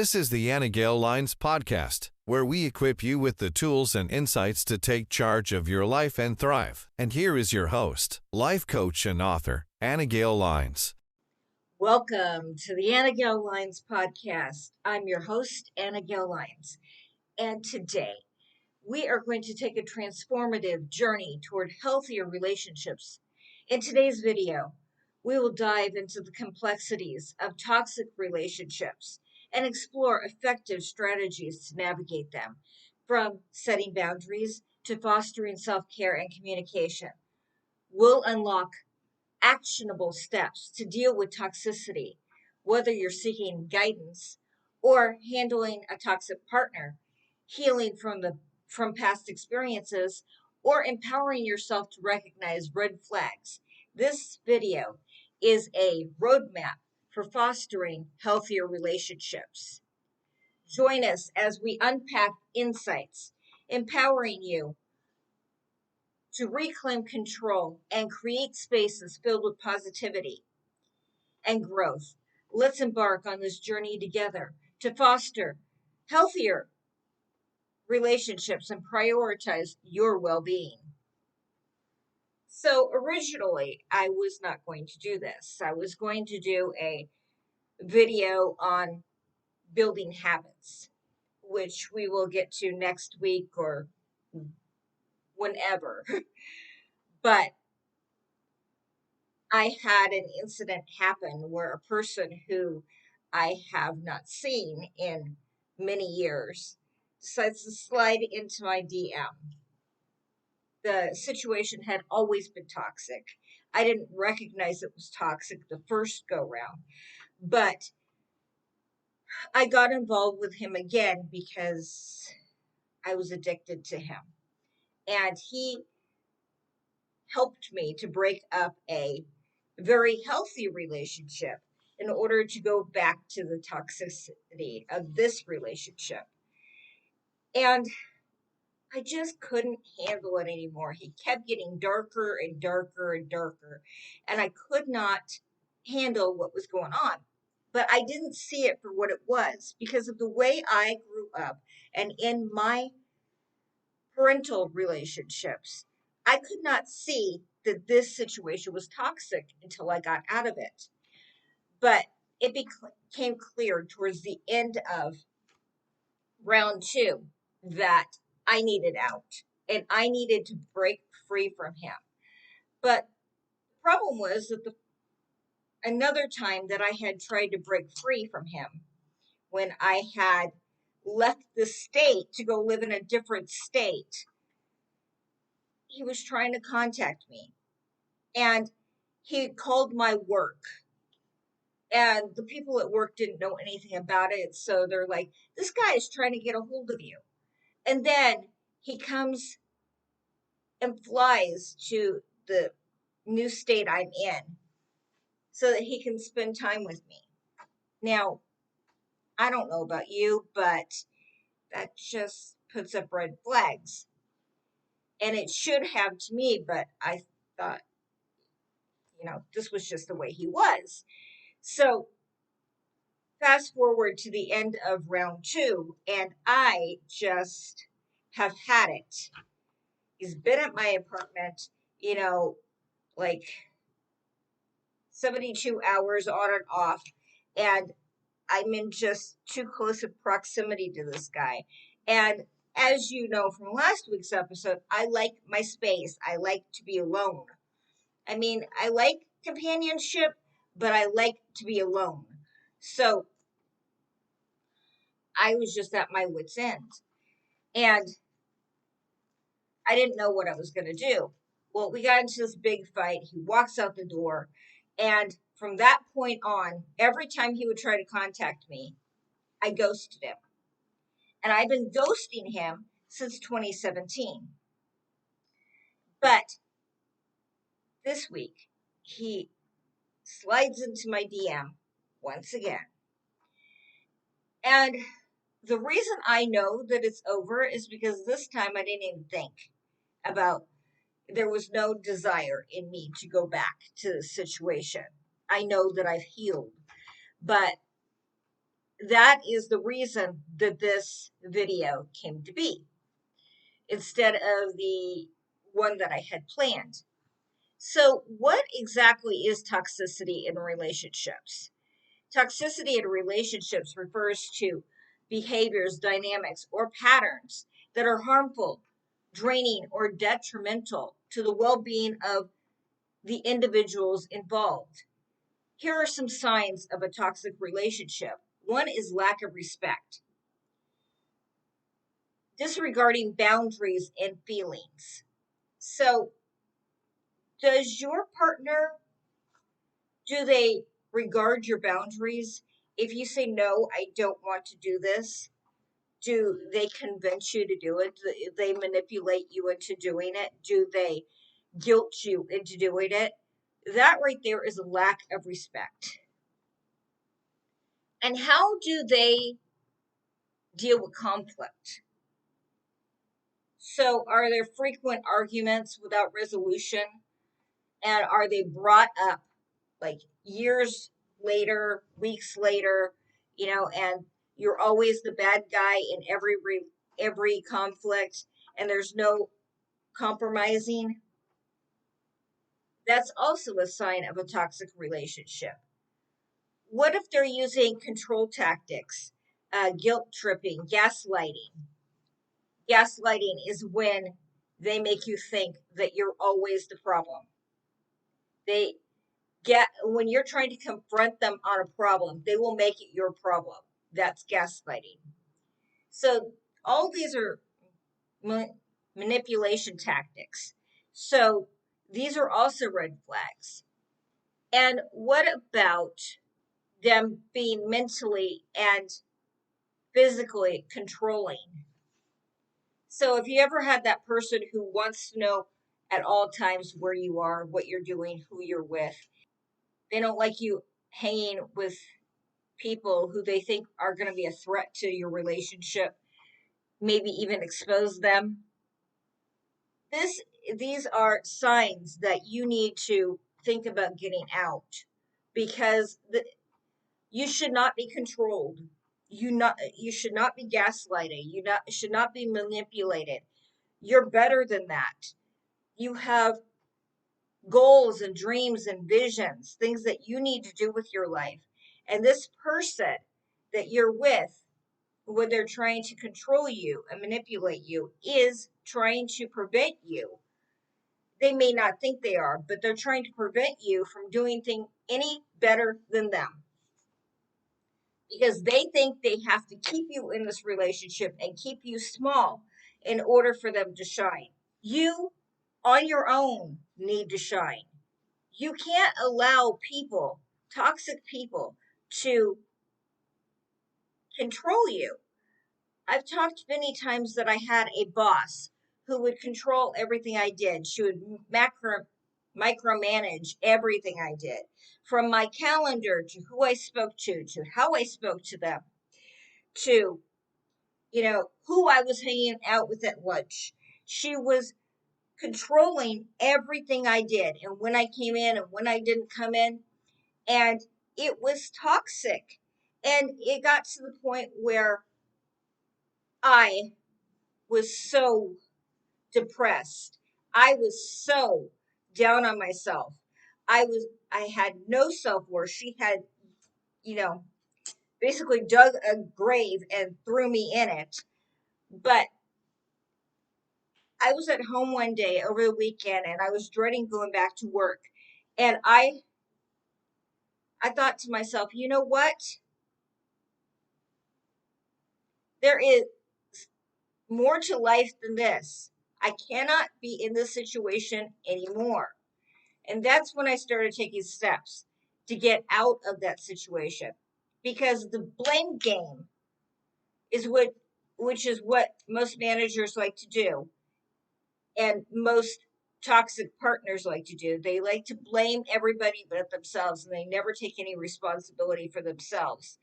This is the Anna Gale Lines podcast, where we equip you with the tools and insights to take charge of your life and thrive. And here is your host, life coach and author, Anna Gale Lines. Welcome to the Anna Gale Lines podcast. I'm your host, Anna Gale Lines. And today, we are going to take a transformative journey toward healthier relationships. In today's video, we will dive into the complexities of toxic relationships and explore effective strategies to navigate them, from setting boundaries to fostering self-care and communication. We'll unlock actionable steps to deal with toxicity, whether you're seeking guidance or handling a toxic partner, healing from past experiences, or empowering yourself to recognize red flags. This video is a roadmap for fostering healthier relationships. Join us as we unpack insights, empowering you to reclaim control and create spaces filled with positivity and growth. Let's embark on this journey together to foster healthier relationships and prioritize your well-being. So originally, I was not going to do this. I was going to do a video on building habits, which we will get to next week or whenever. But I had an incident happen where a person who I have not seen in many years decides to slide into my DM. The situation had always been toxic. I didn't recognize it was toxic the first go round, but I got involved with him again because I was addicted to him. And he helped me to break up a very healthy relationship in order to go back to the toxicity of this relationship. And I just couldn't handle it anymore. He kept getting darker and darker and darker, and I could not handle what was going on. But I didn't see it for what it was because of the way I grew up and in my parental relationships. I could not see that this situation was toxic until I got out of it. But it became clear towards the end of round 2 that I needed out and I needed to break free from him. But the problem was that another time that I had tried to break free from him, when I had left the state to go live in a different state, he was trying to contact me. And he called my work. And the people at work didn't know anything about it. So they're like, this guy is trying to get a hold of you. And then he comes and flies to the new state I'm in so that he can spend time with me. Now, I don't know about you, but that just puts up red flags. And it should have to me, but I thought, this was just the way he was. So fast forward to the end of round 2, and I just have had it. He's been at my apartment, like 72 hours on and off, and I'm in just too close of proximity to this guy. And as you know from last week's episode, I like my space. I like to be alone. I mean, I like companionship, but I like to be alone. So I was just at my wit's end. And I didn't know what I was going to do. Well, we got into this big fight. He walks out the door. And from that point on, every time he would try to contact me, I ghosted him. And I've been ghosting him since 2017. But this week, he slides into my DM once again. And the reason I know that it's over is because this time I didn't even think about, there was no desire in me to go back to the situation. I know that I've healed. But that is the reason that this video came to be instead of the one that I had planned. So, what exactly is toxicity in relationships? Toxicity in relationships refers to behaviors, dynamics, or patterns that are harmful, draining, or detrimental to the well being of the individuals involved. Here are some signs of a toxic relationship. One is lack of respect, disregarding boundaries and feelings. So, does your partner, do they regard your boundaries? If you say, no, I don't want to do this, do they convince you to do it? Do they manipulate you into doing it? Do they guilt you into doing it? That right there is a lack of respect. And how do they deal with conflict? So, are there frequent arguments without resolution? And are they brought up like years later, weeks later, and you're always the bad guy in every conflict, and there's no compromising? That's also a sign of a toxic relationship. What if they're using control tactics, guilt tripping, gaslighting? Gaslighting is when they make you think that you're always the problem. They when you're trying to confront them on a problem, they will make it your problem. That's gaslighting. So all these are manipulation tactics. So these are also red flags. And what about them being mentally and physically controlling? So if you ever had that person who wants to know at all times where you are, what you're doing, who you're with, they don't like you hanging with people who they think are going to be a threat to your relationship, maybe even expose them. These are signs that you need to think about getting out, because you should not be controlled. You should not be gaslighted. Should not be manipulated. You're better than that. You have goals and dreams and visions, things that you need to do with your life. And this person that you're with, when they're trying to control you and manipulate you, is trying to prevent you. They may not think they are, but they're trying to prevent you from doing things any better than them, because they think they have to keep you in this relationship and keep you small in order for them to shine. You, on your own, need to shine. You can't allow people, toxic people, to control you. I've talked many times that I had a boss who would control everything I did. She would micromanage everything I did, from my calendar to who I spoke to how I spoke to them, to, who I was hanging out with at lunch. She was controlling everything I did, and when I came in and when I didn't come in. And it was toxic. And it got to the point where I was so depressed. I was so down on myself. I had no self-worth. She had, you know, basically dug a grave and threw me in it. But I was at home one day over the weekend, and I was dreading going back to work. And I thought to myself, you know what? There is more to life than this. I cannot be in this situation anymore. And that's when I started taking steps to get out of that situation. Because the blame game is which is what most managers like to do, and most toxic partners like to do. They like to blame everybody but themselves, and they never take any responsibility for themselves.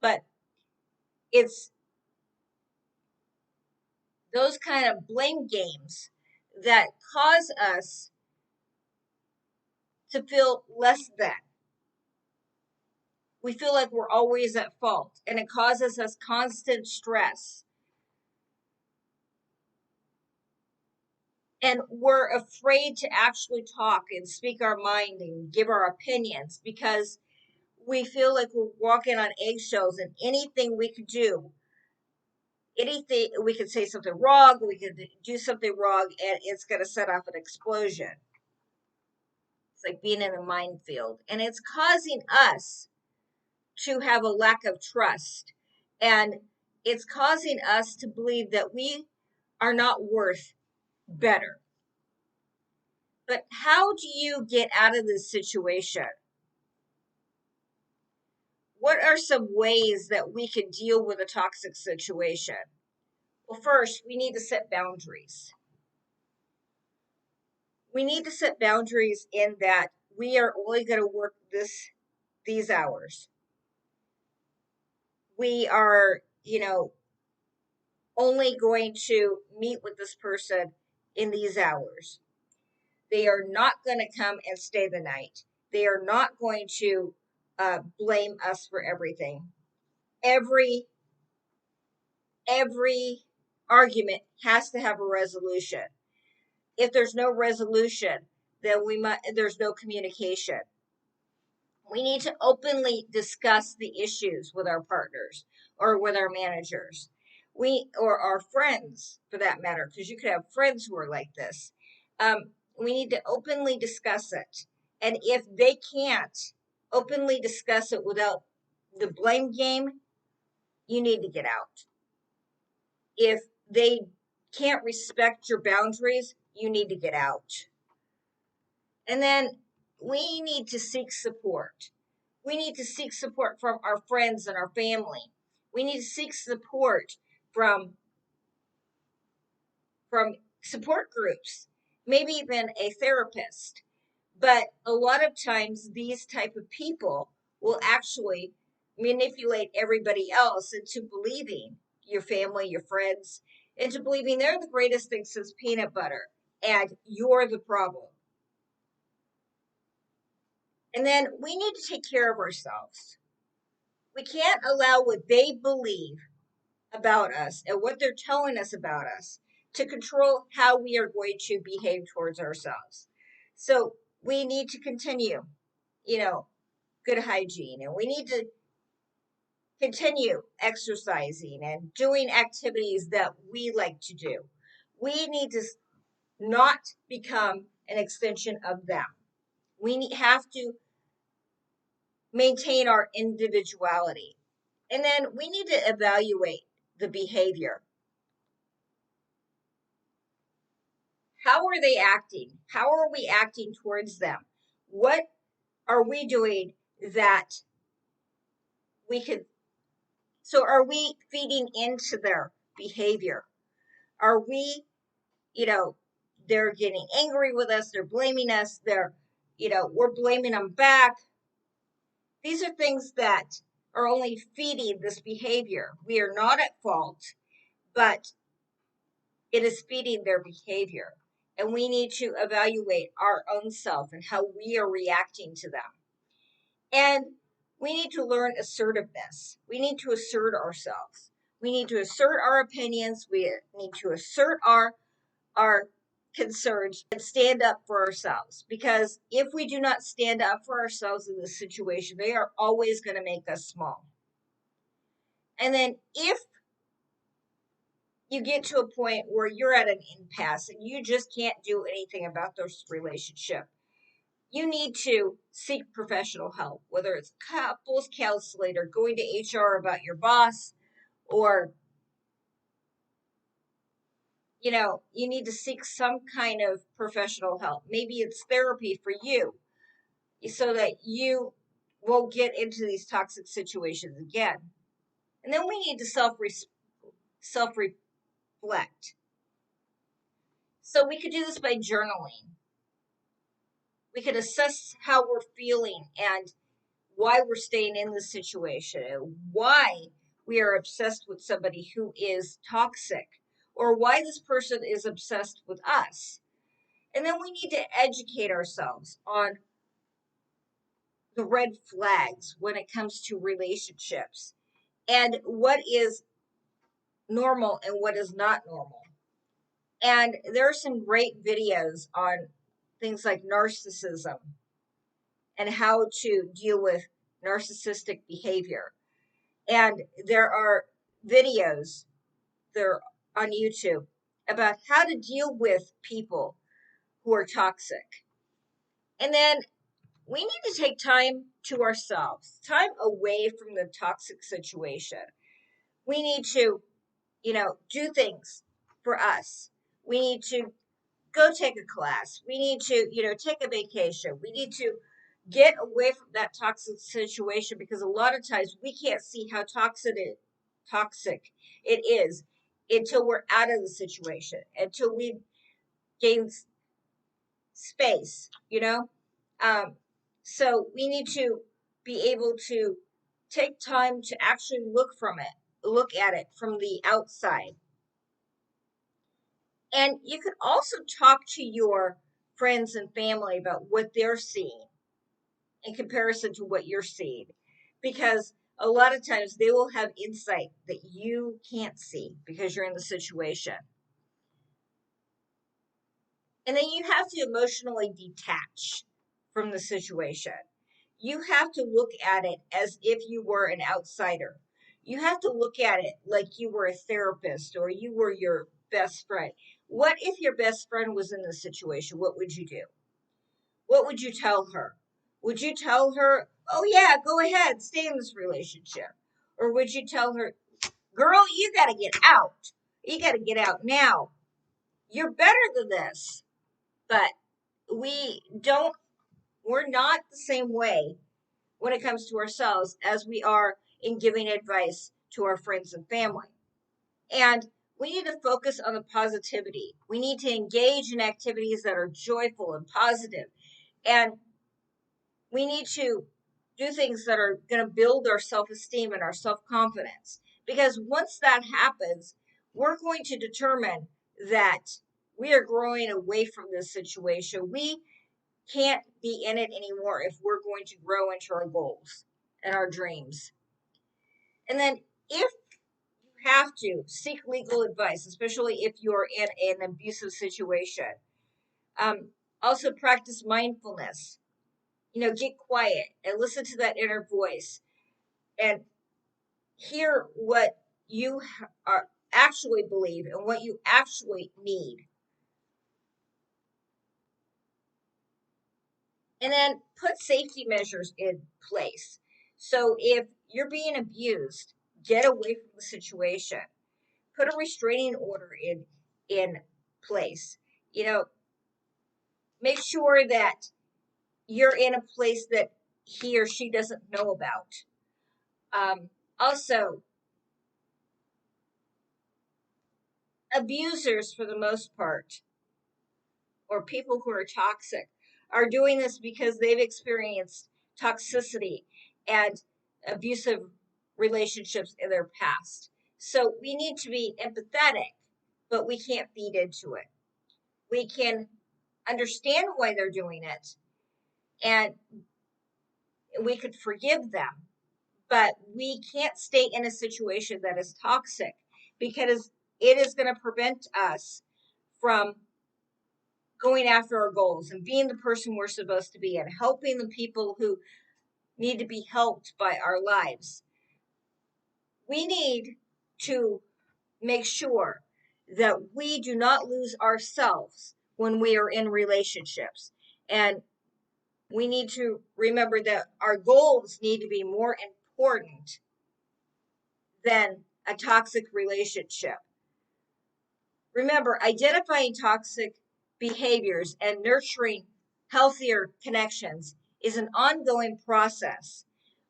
But it's those kind of blame games that cause us to feel less than. We feel like we're always at fault, and it causes us constant stress. And we're afraid to actually talk and speak our mind and give our opinions because we feel like we're walking on eggshells, and anything we could do, anything we could say something wrong, we could do something wrong, and it's going to set off an explosion. It's like being in a minefield, and it's causing us to have a lack of trust, and it's causing us to believe that we are not worth better. But how do you get out of this situation? What are some ways that we can deal with a toxic situation? Well, first, we need to set boundaries. We need to set boundaries in that we are only going to work these hours. We are, only going to meet with this person in these hours. They are not going to come and stay the night. They are not going to blame us for everything. Every argument has to have a resolution. If there's no resolution, then there's no communication. We need to openly discuss the issues with our partners or with our managers. Or our friends, for that matter, because you could have friends who are like this. We need to openly discuss it. And if they can't openly discuss it without the blame game, you need to get out. If they can't respect your boundaries, you need to get out. And then we need to seek support. We need to seek support from our friends and our family. We need to seek support from support groups, maybe even a therapist. But a lot of times these type of people will actually manipulate everybody else into believing, your family, your friends, into believing they're the greatest thing since peanut butter and you're the problem. And then we need to take care of ourselves. We can't allow what they believe about us and what they're telling us about us to control how we are going to behave towards ourselves. So we need to continue, good hygiene, and we need to continue exercising and doing activities that we like to do. We need to not become an extension of them. We have to maintain our individuality. And then we need to evaluate the behavior. How are they acting? How are we acting towards them? What are we doing that we could? So are we feeding into their behavior? Are we, they're getting angry with us, they're blaming us, we're blaming them back. These are things that are only feeding this behavior. We are not at fault, but it is feeding their behavior. And we need to evaluate our own self and how we are reacting to them. And we need to learn assertiveness. We need to assert ourselves. We need to assert our opinions. We need to assert our concerns and stand up for ourselves. Because if we do not stand up for ourselves in this situation, they are always going to make us small. And then if you get to a point where you're at an impasse and you just can't do anything about this relationship, you need to seek professional help, whether it's couples counseling or going to HR about your boss, or, you need to seek some kind of professional help. Maybe it's therapy for you so that you won't get into these toxic situations again. And then we need to self-reflect. So we could do this by journaling. We could assess how we're feeling and why we're staying in this situation and why we are obsessed with somebody who is toxic or why this person is obsessed with us. And then we need to educate ourselves on the red flags when it comes to relationships and what is normal and what is not normal. And there are some great videos on things like narcissism and how to deal with narcissistic behavior. And there are videos there on YouTube about how to deal with people who are toxic. And then we need to take time to ourselves, time away from the toxic situation. We need to, do things for us. We need to go take a class. We need to, take a vacation. We need to get away from that toxic situation because a lot of times we can't see how toxic it is until we're out of the situation, until we gain space. Um, so we need to be able to take time to actually look at it from the outside. And you could also talk to your friends and family about what they're seeing in comparison to what you're seeing, because a lot of times they will have insight that you can't see because you're in the situation. And then you have to emotionally detach from the situation. You have to look at it as if you were an outsider. You have to look at it like you were a therapist or you were your best friend. What if your best friend was in this situation? What would you do? What would you tell her? Would you tell her, oh, yeah, go ahead, stay in this relationship? Or would you tell her, girl, you got to get out. You got to get out now. You're better than this. But we're not the same way when it comes to ourselves as we are in giving advice to our friends and family. And we need to focus on the positivity. We need to engage in activities that are joyful and positive. And we need to do things that are going to build our self-esteem and our self-confidence. Because once that happens, we're going to determine that we are growing away from this situation. We can't be in it anymore if we're going to grow into our goals and our dreams. And then if you have to seek legal advice, especially if you're in an abusive situation, also practice mindfulness. Get quiet and listen to that inner voice and hear what you actually believe and what you actually need. And then put safety measures in place. So if you're being abused, get away from the situation. Put a restraining order in place. Make sure that you're in a place that he or she doesn't know about. Also, abusers, for the most part, or people who are toxic, are doing this because they've experienced toxicity and abusive relationships in their past. So we need to be empathetic, but we can't feed into it. We can understand why they're doing it, and we could forgive them, but we can't stay in a situation that is toxic because it is going to prevent us from going after our goals and being the person we're supposed to be and helping the people who need to be helped by our lives. We need to make sure that we do not lose ourselves when we are in relationships. And we need to remember that our goals need to be more important than a toxic relationship. Remember, identifying toxic behaviors and nurturing healthier connections is an ongoing process.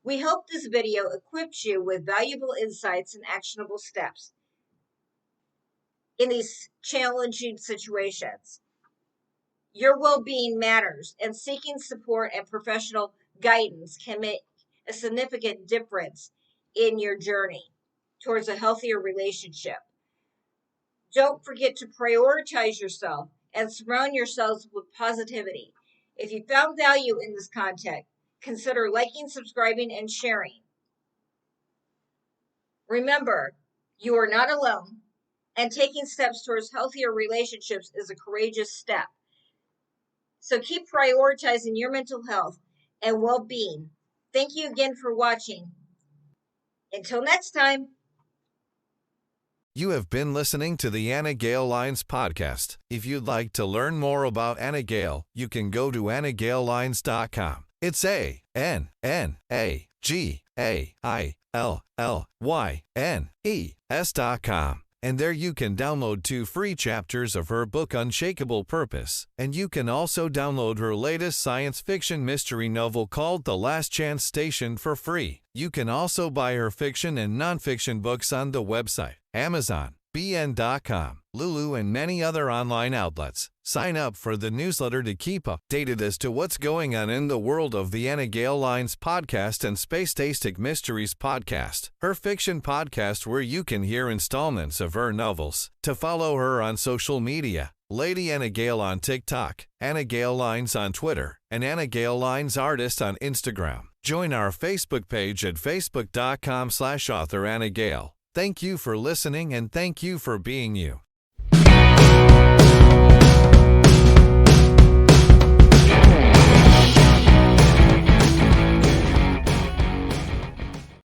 We hope this video equipped you with valuable insights and actionable steps in these challenging situations. Your well-being matters, and seeking support and professional guidance can make a significant difference in your journey towards a healthier relationship. Don't forget to prioritize yourself and surround yourselves with positivity. If you found value in this content, consider liking, subscribing, and sharing. Remember, you are not alone, and taking steps towards healthier relationships is a courageous step. So keep prioritizing your mental health and well-being. Thank you again for watching. Until next time. You have been listening to the Anna Gale Lines podcast. If you'd like to learn more about Anna Gale, you can go to AnnaGaleLines.com. It's ANNAGAILLYNES.com. And there you can download 2 free chapters of her book Unshakable Purpose. And you can also download her latest science fiction mystery novel called The Last Chance Station for free. You can also buy her fiction and nonfiction books on the website, Amazon, BN.com, Lulu, and many other online outlets. Sign up for the newsletter to keep updated as to what's going on in the world of the Anna Gale Lines podcast and Space-Tastic Mysteries podcast, her fiction podcast where you can hear installments of her novels. To follow her on social media, Lady Anna Gale on TikTok, Anna Gale Lines on Twitter, and Anna Gale Lines Artist on Instagram. Join our Facebook page at facebook.com/author Anna Gale. Thank you for listening and thank you for being you.